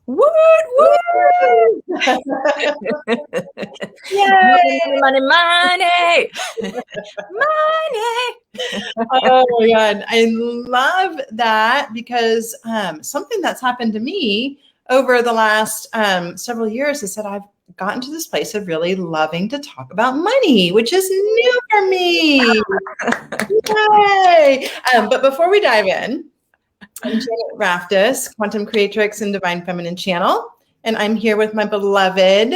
What? Yay! Money, money, money. Oh my God. I love that because something that's happened to me over the last several years is that I've gotten to this place of really loving to talk about money, which is new for me. Yay! But before we dive in, I'm Janet Raftis, Quantum Creatrix and Divine Feminine Channel, and I'm here with my beloved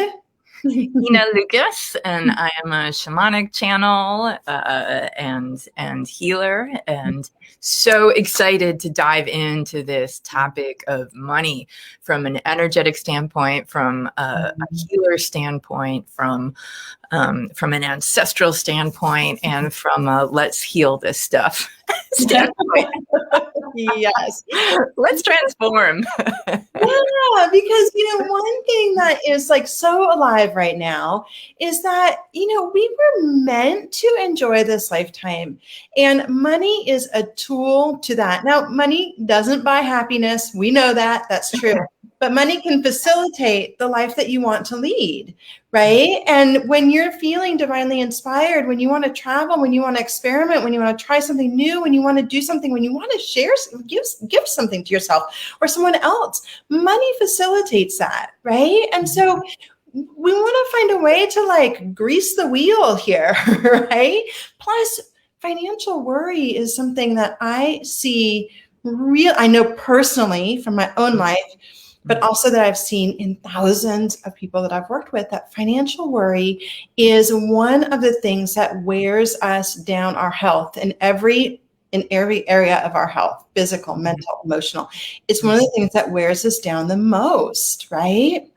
Lukas, and I am a shamanic channel and healer, and so excited to dive into this topic of money from an energetic standpoint, from a healer standpoint, from an ancestral standpoint, and from a let's heal this stuff standpoint. Yes. Let's transform. Yeah, because, one thing that is like so alive right now is that, we were meant to enjoy this lifetime, and money is a tool to that. Now, money doesn't buy happiness. We know that. That's true. But money can facilitate the life that you want to lead, right? And when you're feeling divinely inspired, when you want to travel, when you want to experiment, when you want to try something new, when you want to do something, when you want to share, give something to yourself or someone else, money facilitates that, right? And so we want to find a way to like grease the wheel here, right? Plus, financial worry is something that I see I know personally from my own life, but also that I've seen in thousands of people that I've worked with, that financial worry is one of the things that wears us down our health in every area of our health, physical, mental, emotional. It's one of the things that wears us down the most, right?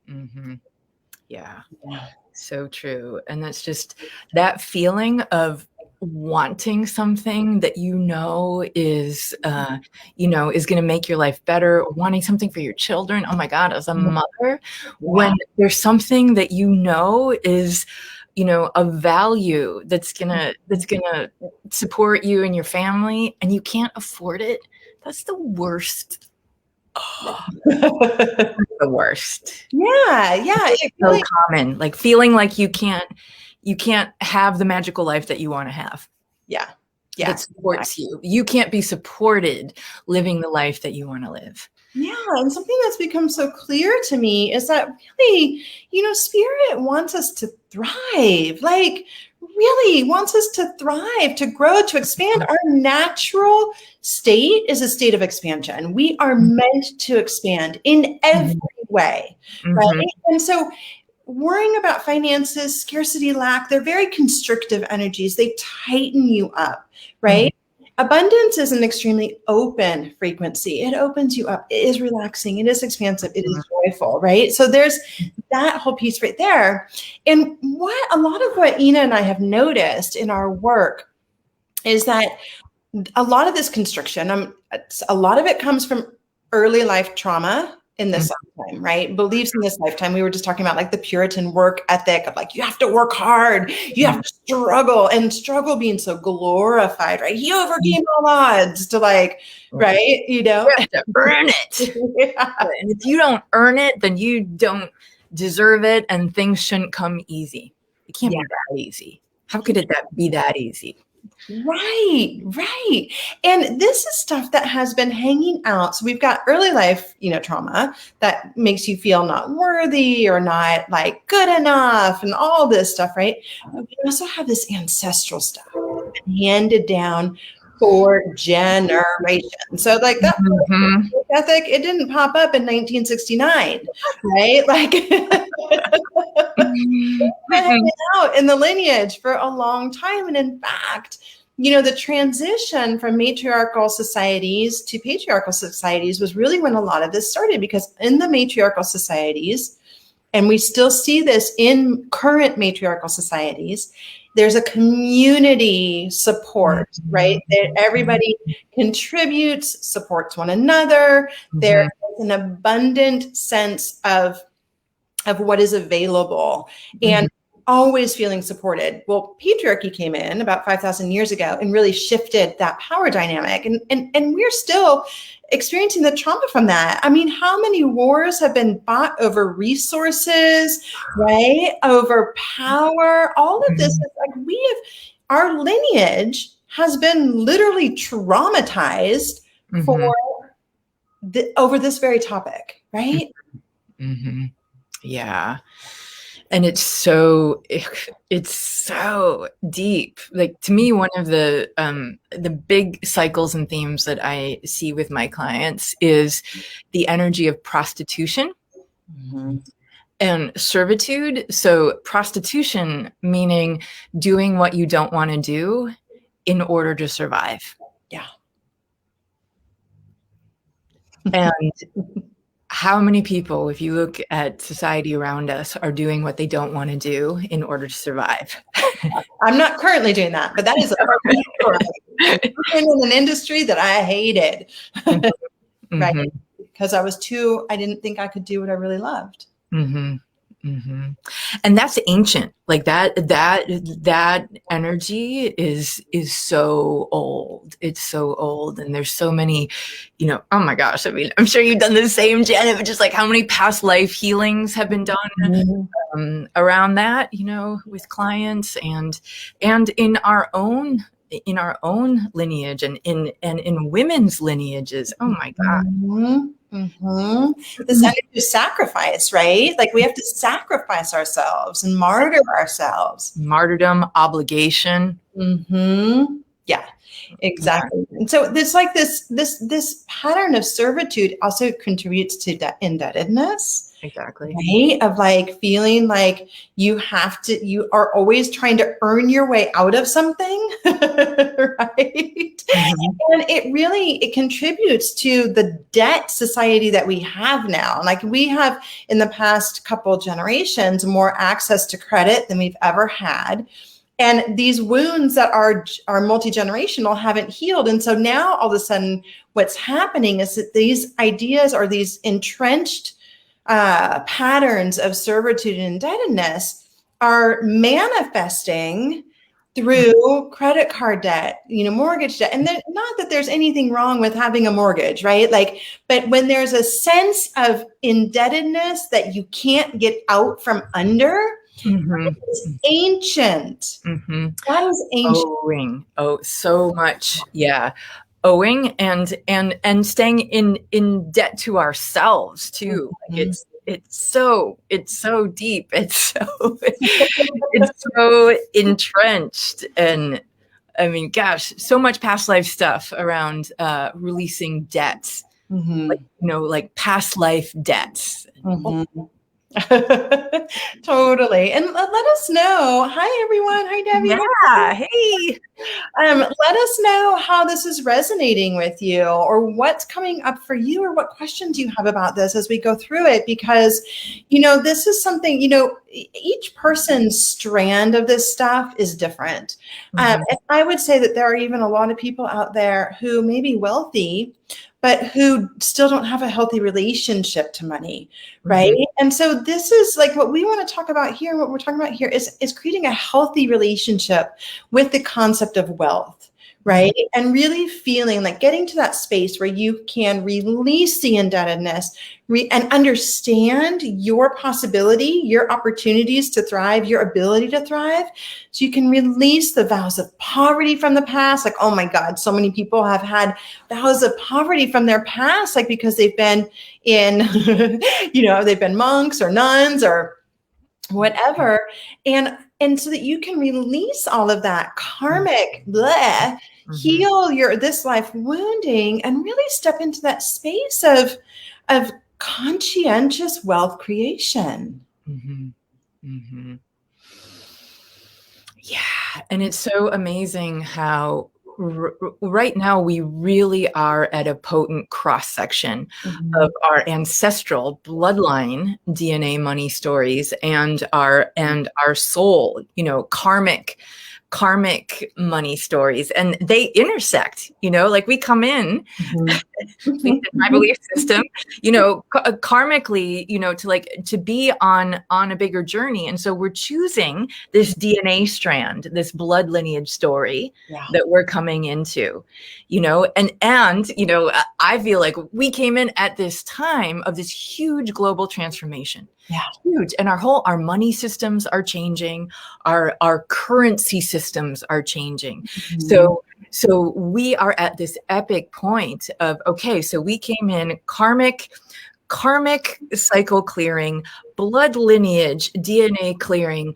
Mm-hmm. Yeah, so true. And that's just that feeling of wanting something that is going to make your life better, wanting something for your children. Oh my God, as a mother, when there's something that is a value that's gonna support you and your family, and you can't afford it, that's the worst. The worst. Yeah. It's so common, like feeling like you can't have the magical life that you want to have. Yeah. That supports you. You can't be supported living the life that you want to live. Yeah. And something that's become so clear to me is that really, Spirit wants us to thrive, like really wants us to thrive, to grow, to expand. Our natural state is a state of expansion. We are meant to expand in every way, right? And so worrying about finances, scarcity, lack, they're very constrictive energies. They tighten you up, right? Abundance is an extremely open frequency. It opens you up. It is relaxing. It is expansive. It is joyful, right? So there's that whole piece right there. And a lot of what Ina and I have noticed in our work is that a lot of this constriction, a lot of it comes from early life trauma in this lifetime, right? Beliefs in this lifetime. We were just talking about like the Puritan work ethic of like, you have to work hard, you have to struggle, and struggle being so glorified, right? He overcame all odds to like, right? You have to earn it. Yeah. And if you don't earn it, then you don't deserve it, and things shouldn't come easy. It can't be that easy. How could it be that easy? Right. And this is stuff that has been hanging out. So we've got early life, trauma that makes you feel not worthy or not like good enough and all this stuff, right? But we also have this ancestral stuff handed down for generations. So like that ethic, it didn't pop up in 1969, right? Like hanging out in the lineage for a long time. And in fact, the transition from matriarchal societies to patriarchal societies was really when a lot of this started, because in the matriarchal societies, and we still see this in current matriarchal societies, there's a community support, right? That everybody contributes, supports one another. There is an abundant sense of what is available. And always feeling supported. Well, patriarchy came in about 5,000 years ago and really shifted that power dynamic. And we're still experiencing the trauma from that. I mean, how many wars have been fought over resources, right? Over power, all of this is like our lineage has been literally traumatized for over this very topic, right? Yeah. And it's so deep. Like, to me, one of the big cycles and themes that I see with my clients is the energy of prostitution and servitude. So prostitution meaning doing what you don't want to do in order to survive. Yeah. And how many people, if you look at society around us, are doing what they don't want to do in order to survive? I'm not currently doing that, but that is in an industry that I hated, right? Because I didn't think I could do what I really loved. And that's ancient. Like that energy is so old. It's so old. And there's so many, oh my gosh. I mean, I'm sure you've done the same, Janet, but just like how many past life healings have been done around that, with clients and in our own lineage and in women's lineages. Oh my God. This energy of sacrifice, right? Like we have to sacrifice ourselves and martyr ourselves. Martyrdom, obligation. Yeah, exactly. And so there's like this pattern of servitude also contributes to indebtedness. Exactly. Right? Of like feeling like you are always trying to earn your way out of something, right? And it contributes to the debt society that we have now. Like we have in the past couple generations more access to credit than we've ever had. And these wounds that are multi-generational haven't healed. And so now all of a sudden what's happening is that these ideas or these entrenched patterns of servitude and indebtedness are manifesting through credit card debt, mortgage debt. And not that there's anything wrong with having a mortgage, right? But when there's a sense of indebtedness that you can't get out from under, it's ancient. That is ancient. Owing. Oh, so much. Yeah. Owing and staying in debt to ourselves too. Like it's so deep. It's so entrenched. And I mean, gosh, so much past life stuff around releasing debts, like past life debts. Totally. And let us know. Hi, everyone. Hi, Debbie. Yeah. Hey. Let us know how this is resonating with you or what's coming up for you or what questions you have about this as we go through it, because, this is something, each person's strand of this stuff is different. And I would say that there are even a lot of people out there who may be wealthy, but who still don't have a healthy relationship to money, right? And so this is like what we want to talk about here. What we're talking about here is creating a healthy relationship with the concept of wealth, right? And really feeling like getting to that space where you can release the indebtedness and understand your possibility, your opportunities to thrive, your ability to thrive. So you can release the vows of poverty from the past. Like, oh my God, so many people have had vows of poverty from their past, like because they've been in, they've been monks or nuns or whatever. And so that you can release all of that karmic heal this life wounding and really step into that space of conscientious wealth creation. Yeah. And it's so amazing how right now we really are at a potent cross section of our ancestral bloodline DNA money stories and our soul, karmic karmic money stories, and they intersect, like we come in, at least in my belief system, karmically, to be on a bigger journey. And so we're choosing this DNA strand, this blood lineage story that we're coming into, and I feel like we came in at this time of this huge global transformation. Yeah. Huge. And our money systems are changing. Our currency systems are changing. So we are at this epic point of, okay, so we came in karmic cycle clearing, blood lineage, DNA clearing.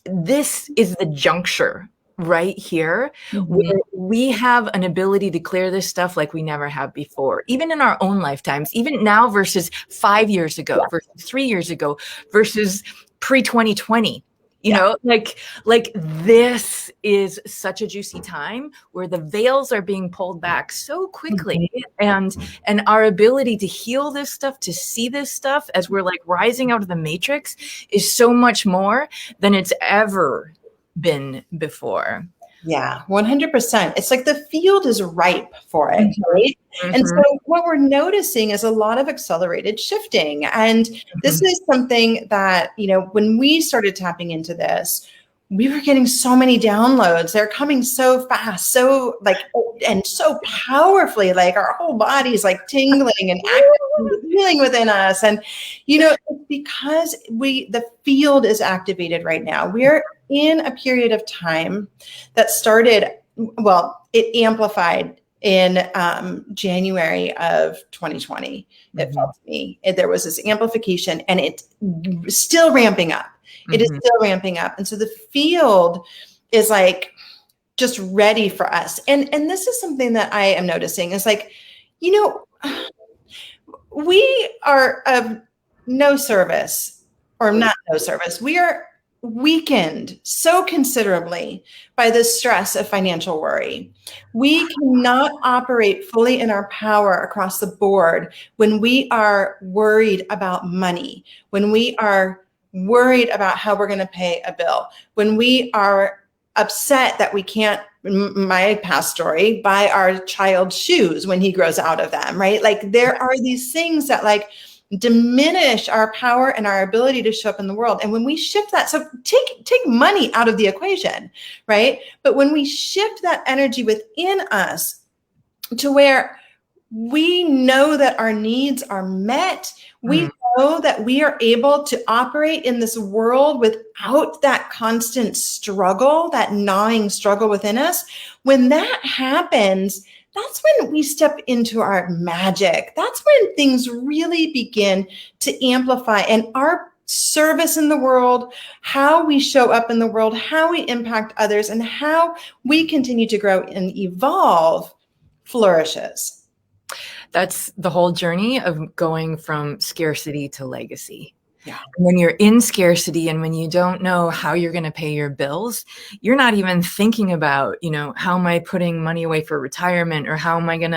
This is the juncture right here where we have an ability to clear this stuff like we never have before, even in our own lifetimes, even now versus 5 years ago, versus 3 years ago, versus pre-2020. Like this is such a juicy time where the veils are being pulled back so quickly, and our ability to heal this stuff, to see this stuff as we're like rising out of the matrix, is so much more than it's ever been before. Yeah, 100%. It's like the field is ripe for it, right? And so what we're noticing is a lot of accelerated shifting. And this is something that, when we started tapping into this, we were getting so many downloads. They're coming so fast, so and so powerfully, like our whole body's like tingling and actively healing within us. And, because the field is activated right now, we're in a period of time that started, it amplified in January of 2020. It felt to me. There was this amplification, and it's still ramping up. It is still ramping up. And so the field is like just ready for us. And this is something that I am noticing is like, we are of no service, or not no service. We are weakened so considerably by the stress of financial worry. We cannot operate fully in our power across the board when we are worried about money, when we are worried about how we're going to pay a bill, when we are upset that we can't, my past story, buy our child shoes when he grows out of them, right? Like there are these things that like diminish our power and our ability to show up in the world. And when we shift that, so take money out of the equation, right? But when we shift that energy within us to where we know that our needs are met, we know that we are able to operate in this world without that constant struggle, that gnawing struggle within us. When that happens, that's when we step into our magic. That's when things really begin to amplify, and our service in the world, how we show up in the world, how we impact others, and how we continue to grow and evolve flourishes. That's the whole journey of going from scarcity to legacy. Yeah. When you're in scarcity and when you don't know how you're going to pay your bills, you're not even thinking about, how am I putting money away for retirement, or how am I going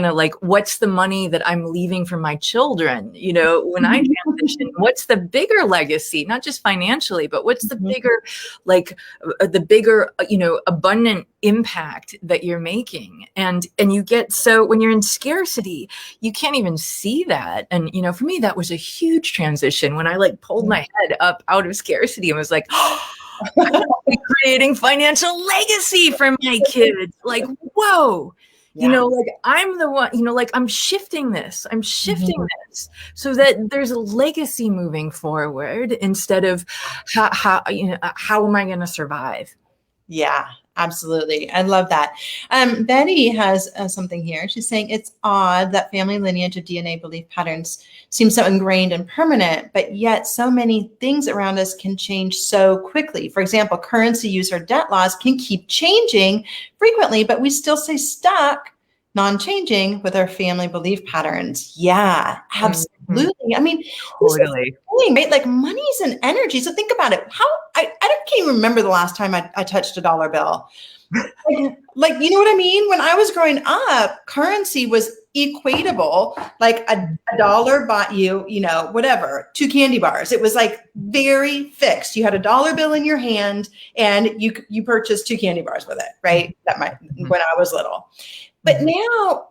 to like, what's the money that I'm leaving for my children? When I transition, what's the bigger legacy, not just financially, but what's the bigger, abundant impact that you're making? And you get, so when you're in scarcity, you can't even see that. And, for me, that was a huge transition when I like pulled my head up out of scarcity and was like, I'm creating financial legacy for my kids. Like, whoa. Yeah. I'm the one, I'm shifting this so that there's a legacy moving forward instead of how am I going to survive? Yeah, absolutely. I love that. Betty has something here. She's saying it's odd that family lineage of DNA belief patterns seem so ingrained and permanent, but yet so many things around us can change so quickly. For example, currency use or debt laws can keep changing frequently, but we still stay stuck, non-changing with our family belief patterns. Yeah, absolutely. I mean, totally. Right? Like money's an energy. So think about it. I can't even remember the last time I touched a dollar bill. Like, you know what I mean? When I was growing up, currency was equatable, like a dollar bought you, whatever, 2 candy bars. It was like very fixed. You had a dollar bill in your hand and you purchased 2 candy bars with it, right? That might, when I was little. But now,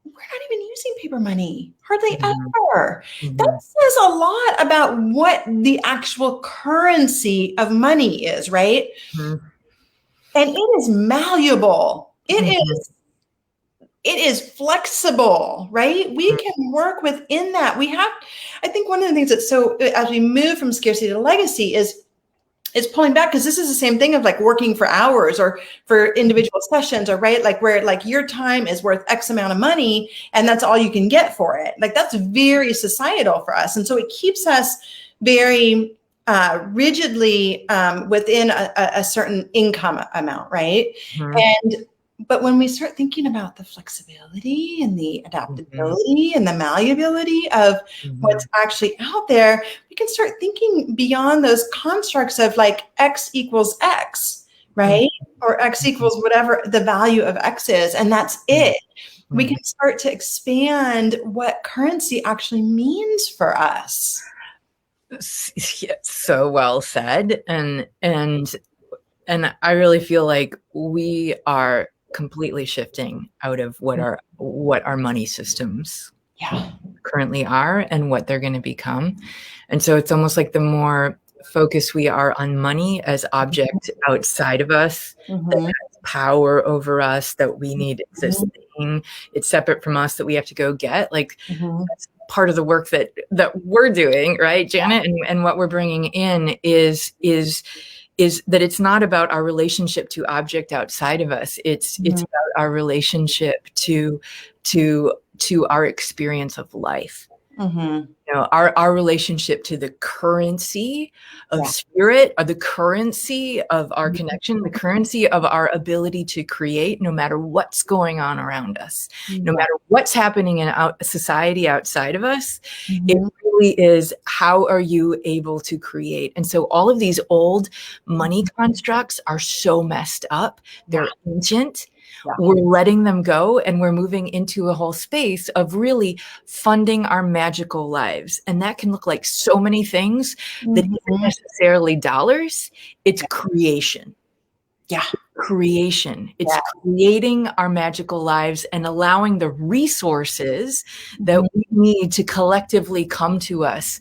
we're not even using paper money, hardly ever. That says a lot about what the actual currency of money is, right? And it is malleable. It is flexible, right? We can work within that. I think one of the things that's so, as we move from scarcity to legacy is pulling back, because this is the same thing of like working for hours or for individual sessions, or right, like where like your time is worth X amount of money and that's all you can get for it. Like that's very societal for us. And so it keeps us very rigidly within a certain income amount, right? But when we start thinking about the flexibility and the adaptability and the malleability of what's actually out there, we can start thinking beyond those constructs of like X equals X, right? Or X equals whatever the value of X is, and that's it. We can start to expand what currency actually means for us. So well said. And I really feel like we are completely shifting out of what our money systems currently are and what they're going to become. And so it's almost like the more focused we are on money as object outside of us, that has power over us, that we need this thing, it's separate from us, that we have to go get, like that's part of the work that we're doing, right, Janet? And what we're bringing in is that it's not about our relationship to object outside of us. It's about our relationship to our experience of life. Our relationship to the currency of spirit, or the currency of our connection, the currency of our ability to create, no matter what's going on around us, no matter what's happening in society outside of us. It really is, how are you able to create? And so all of these old money constructs are so messed up. They're ancient. We're letting them go, and we're moving into a whole space of really funding our magical lives. And that can look like so many things that isn't necessarily dollars. It's creation. Creation. It's creating our magical lives and allowing the resources that we need to collectively come to us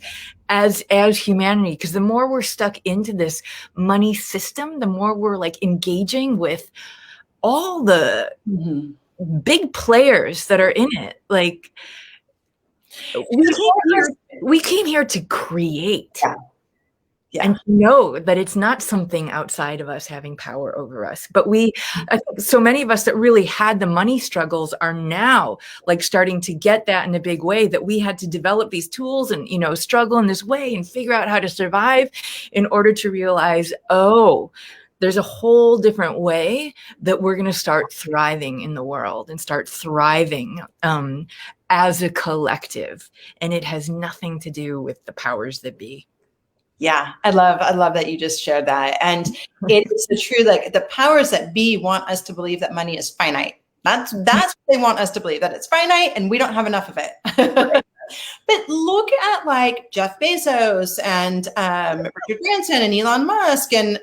as humanity. Because the more we're stuck into this money system, the more we're like engaging with all the big players that are in it. Like we came here to create and to know that it's not something outside of us having power over us. But I think so many of us that really had the money struggles are now like starting to get that in a big way, that we had to develop these tools and, struggle in this way and figure out how to survive in order to realize, there's a whole different way that we're going to start thriving in the world and start thriving as a collective. And it has nothing to do with the powers that be. Yeah, I love that you just shared that. And it is the true, like the powers that be want us to believe that money is finite. That's what they want us to believe, that it's finite and we don't have enough of it. But look at like Jeff Bezos and Richard Branson and Elon Musk and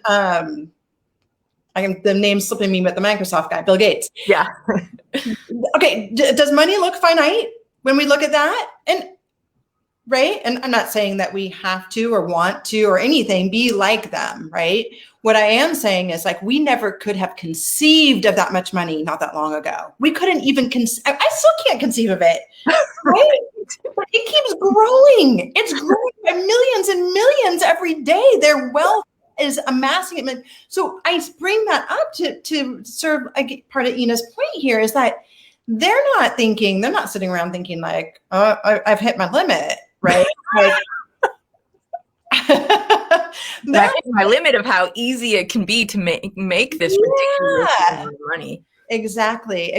the name's slipping me, but the Microsoft guy, Bill Gates. Yeah. Okay. Does money look finite when we look at that? And right. And I'm not saying that we have to or want to or anything be like them. Right. What I am saying is like, we never could have conceived of that much money not that long ago. We couldn't even I still can't conceive of it. Right. But it keeps growing. It's growing by millions and millions every day. Their wealth is amassing it. So I bring that up to serve part of Ina's point here, is that they're not sitting around thinking like, I've hit my limit, right? Like, that is my limit of how easy it can be to make this ridiculous amount of money. Exactly.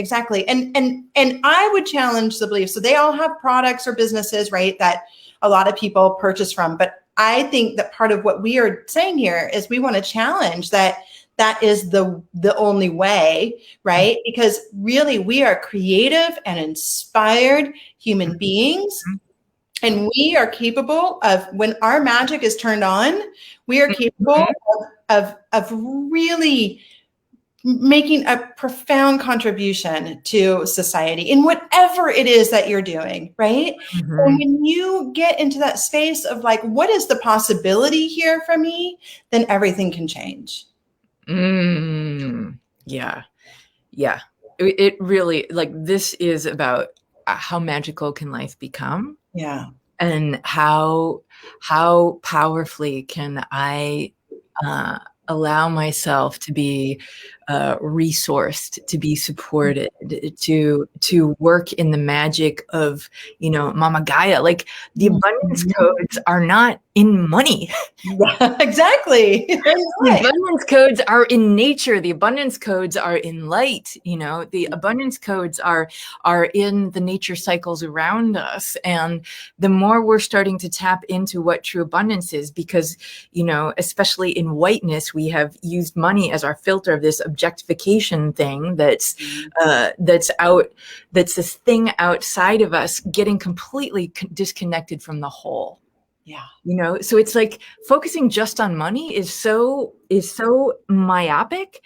And I would challenge the belief. So they all have products or businesses, right, that a lot of people purchase from. But I think that part of what we are saying here is we want to challenge that that is the only way, right? Because really we are creative and inspired human beings. And we are capable of, when our magic is turned on, we are capable of really making a profound contribution to society in whatever it is that you're doing, right? And when you get into that space of like, what is the possibility here for me, then everything can change. Yeah. Yeah. It really, like, this is about how magical can life become? Yeah. And how powerfully can I allow myself to be resourced, to be supported, to work in the magic of, Mama Gaia. Like, the abundance codes are not in money. Yeah, exactly. The abundance codes are in nature. The abundance codes are in light. The abundance codes are in the nature cycles around us. And the more we're starting to tap into what true abundance is, because, especially in whiteness, we have used money as our filter of this objectification thing that's this thing outside of us, getting completely disconnected from the whole. Yeah. So it's like focusing just on money is so myopic.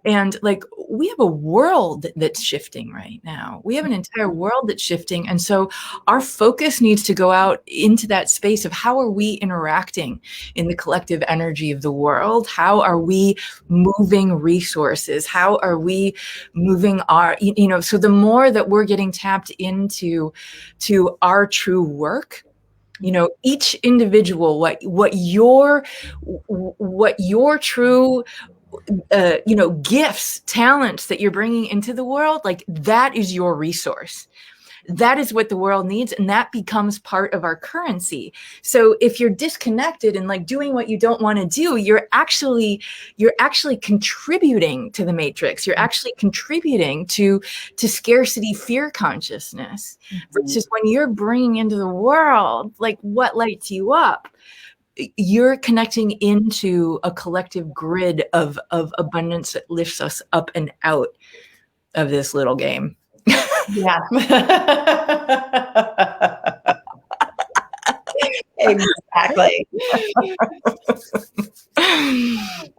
And like, we have a world that's shifting right now. We have an entire world that's shifting. And so our focus needs to go out into that space of how are we interacting in the collective energy of the world? How are we moving resources? How are we moving our, so the more that we're getting tapped into our true work, each individual, what your true, gifts, talents that you're bringing into the world, like, that is your resource. That is what the world needs. And that becomes part of our currency. So if you're disconnected and like doing what you don't want to do, you're actually contributing to the matrix. You're actually contributing to scarcity, fear consciousness, versus when you're bringing into the world, like, what lights you up, you're connecting into a collective grid of abundance that lifts us up and out of this little game. Yeah. Exactly.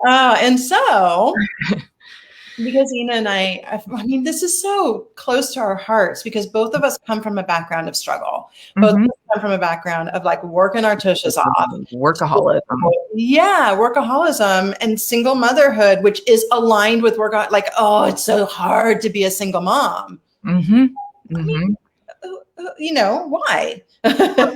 And so, because Ina and I mean, this is so close to our hearts, because both of us come from a background of struggle. Both of us come from a background of like working our tushes off. Workaholism. Yeah, workaholism and single motherhood, which is aligned with work. Like, oh, it's so hard to be a single mom. I mean, why? Why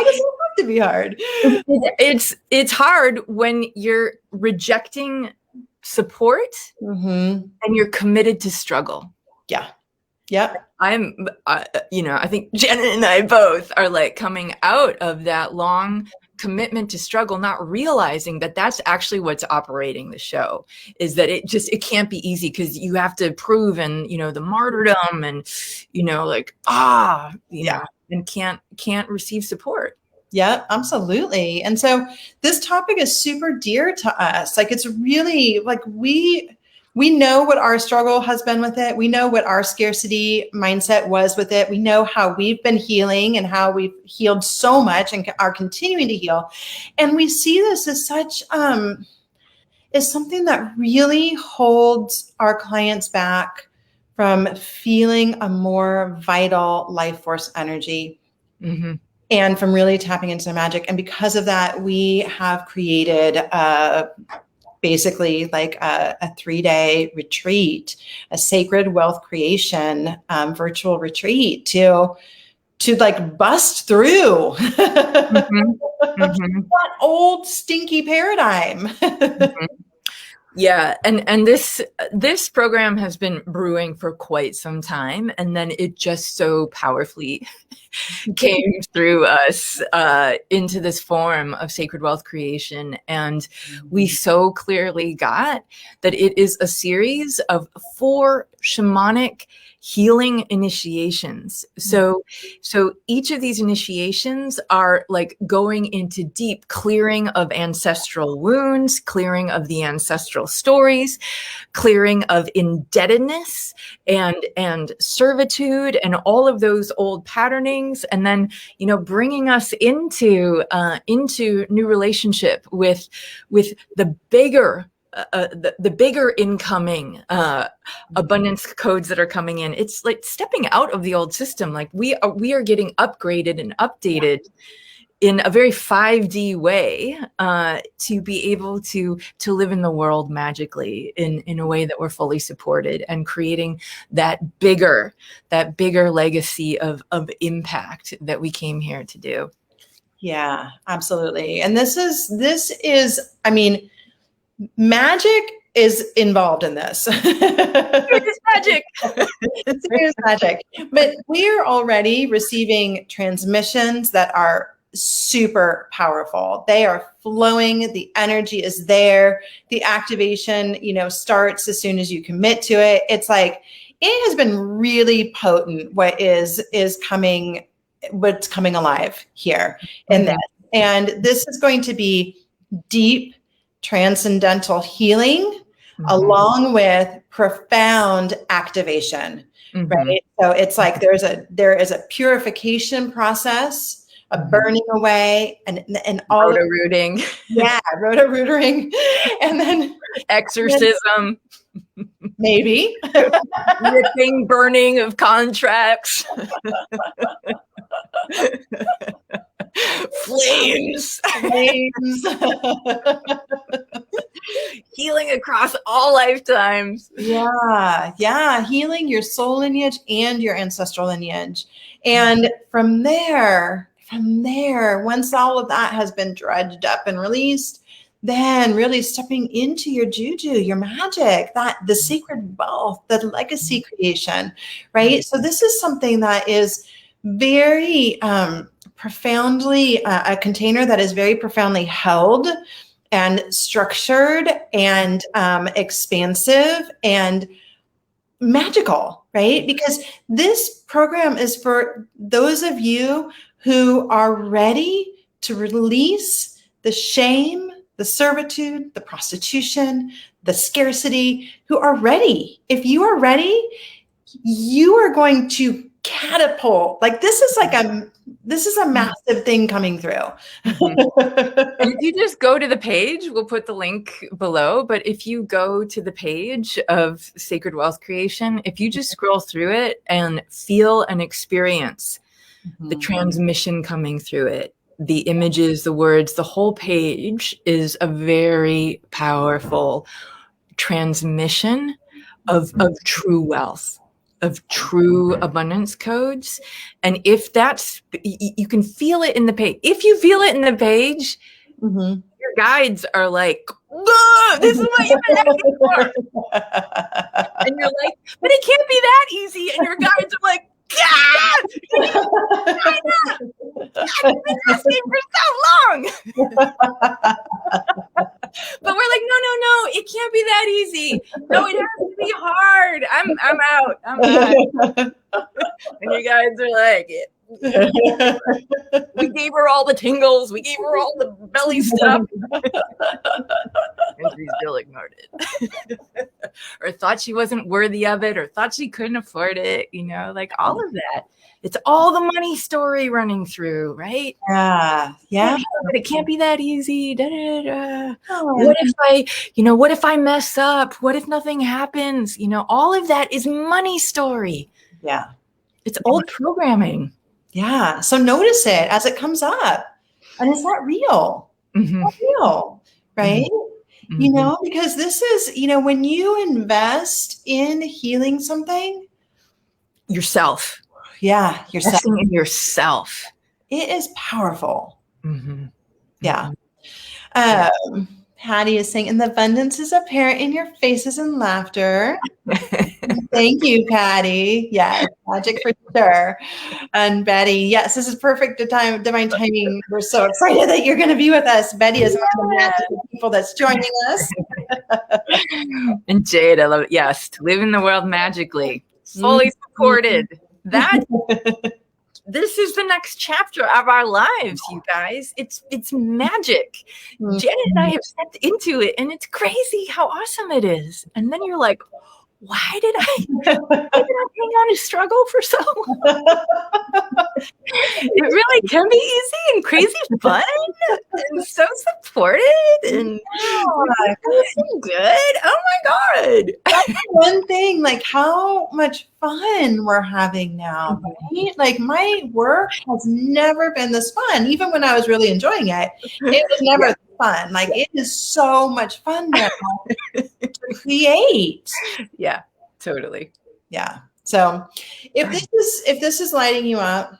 does it have to be hard? It's hard when you're rejecting support and you're committed to struggle. Yeah. Yep. I think Jenna and I both are like coming out of that long commitment to struggle, not realizing that that's actually what's operating the show, is that it can't be easy, because you have to prove, and the martyrdom, and and can't receive support. Yeah, absolutely. And so this topic is super dear to us. Like, it's really like we know what our struggle has been with it. We know what our scarcity mindset was with it. We know how we've been healing and how we've healed so much and are continuing to heal. And we see this as such, is something that really holds our clients back from feeling a more vital life force energy. And from really tapping into their magic. And because of that, we have created basically like a 3-day retreat, a sacred wealth creation virtual retreat to like bust through that old stinky paradigm. Yeah, and this program has been brewing for quite some time, and then it just so powerfully came through us into this form of sacred wealth creation, and we so clearly got that it is a series of 4 shamanic healing initiations. So each of these initiations are like going into deep clearing of ancestral wounds, clearing of the ancestral stories, clearing of indebtedness and servitude and all of those old patternings, and then bringing us into new relationship with the bigger the bigger incoming abundance codes that are coming in. It's like stepping out of the old system. Like we are getting upgraded and updated in a very 5D way to be able to live in the world magically in a way that we're fully supported, and creating that bigger legacy of impact that we came here to do. Yeah, absolutely. And this is, I mean, magic is involved in this. It's magic. Serious magic. But we are already receiving transmissions that are super powerful. They are flowing. The energy is there. The activation, starts as soon as you commit to it. It's like, it has been really potent what's coming alive here in this. And this is going to be deep transcendental healing along with profound activation, right? So it's like there is a purification process, a burning away, and all Roto-rooting. Yeah, roto-rooting, and then exorcism. Maybe. Ripping, burning of contracts. Flames. Healing across all lifetimes. Yeah. Healing your soul lineage and your ancestral lineage. And from there, once all of that has been dredged up and released, then really stepping into your juju, your magic, the sacred wealth, the legacy creation, right? So this is something that is very profoundly, a container that is very profoundly held and structured and expansive and magical, right? Because this program is for those of you who are ready to release the shame, the servitude, the prostitution, the scarcity, who are ready. If you are ready, you are going to catapult. Like this is a massive thing coming through. And if you just go to the page, we'll put the link below, but if you go to the page of Sacred Wealth Creation, if you just scroll through it and feel and experience the transmission coming through it, the images, the words, the whole page is a very powerful transmission of true wealth, of true abundance codes. And if that's, you can feel it in the page. If you feel it in the page, your guides are like, this is what you've been asking for. And you're like, but it can't be that easy. And your guides are like, I've been asking for so long. But we're like, no, it can't be that easy. No, it has to be hard. I'm out. And you guys are like, we gave her all the tingles. We gave her all the belly stuff. And she still ignored it. Or thought she wasn't worthy of it, or thought she couldn't afford it, like all of that. It's all the money story running through, right? Yeah. But it can't be that easy. What if I mess up? What if nothing happens? All of that is money story. Yeah. It's old programming. Yeah. So notice it as it comes up. And is that real? Is that real? Right? Because this is, when you invest in healing something. Yourself. Yeah. Investing in yourself. It is powerful. Mm-hmm. Yeah. Patty is saying, and the abundance is apparent in your faces and laughter. Thank you, Patty. Yes, magic for sure. And Betty, yes, this is perfect divine timing. We're so excited that you're going to be with us. Betty is one of the magical people that's joining us. And Jade, I love it. Yes, to live in the world magically, fully supported. That this is the next chapter of our lives, you guys. It's magic. Janet and I have stepped into it, and it's crazy how awesome it is. And then you're like, why did I hang on to struggle for so long? It really can be easy and crazy fun and so supported and so good. Oh my God. That's one thing, like how much fun we're having now, right? Like my work has never been this fun. Even when I was really enjoying it, it was never fun. Like it is so much fun now to create. Yeah, totally. Yeah. So if this is lighting you up,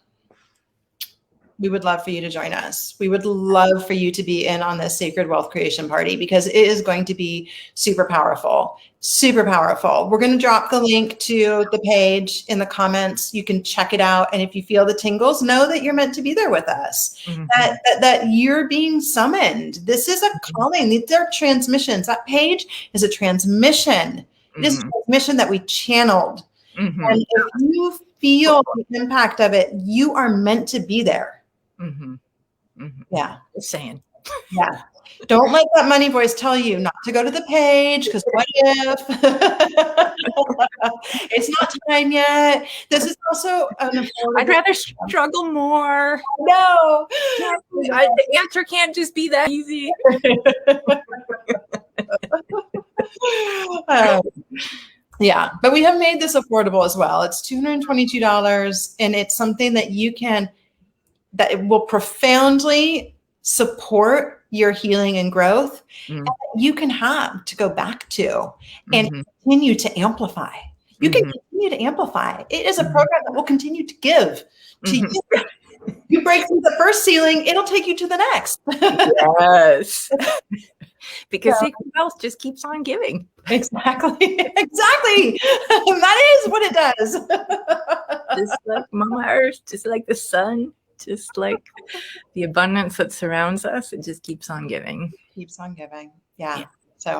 we would love for you to join us. We would love for you to be in on this sacred wealth creation party because it is going to be super powerful, super powerful. We're going to drop the link to the page in the comments. You can check it out. And if you feel the tingles, know that you're meant to be there with us, that you're being summoned. This is a calling. These are transmissions. That page is a transmission. It is a transmission that we channeled. And if you feel the impact of it, you are meant to be there. Yeah. Just saying. Yeah. Don't let that money voice tell you not to go to the page because what if? It's not time yet. This is also an affordable. I'd rather struggle more. No. The answer can't just be that easy. Yeah, but we have made this affordable as well. It's $222, and it's something that that it will profoundly support your healing and growth and that you can have to go back to and continue to amplify. You can continue to amplify. It is a program that will continue to give to you. You break through the first ceiling, it'll take you to the next. Yes. Because sacred wealth just keeps on giving. Exactly. Exactly. That is what it does. Just like Mama Earth, just like the sun, just like the abundance that surrounds us, it just keeps on giving. Keeps on giving. Yeah. So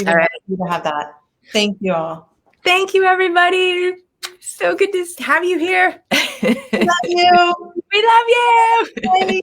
all right. You to have that. Thank you all. Thank you, everybody. So good to have you here. We love you. We love you.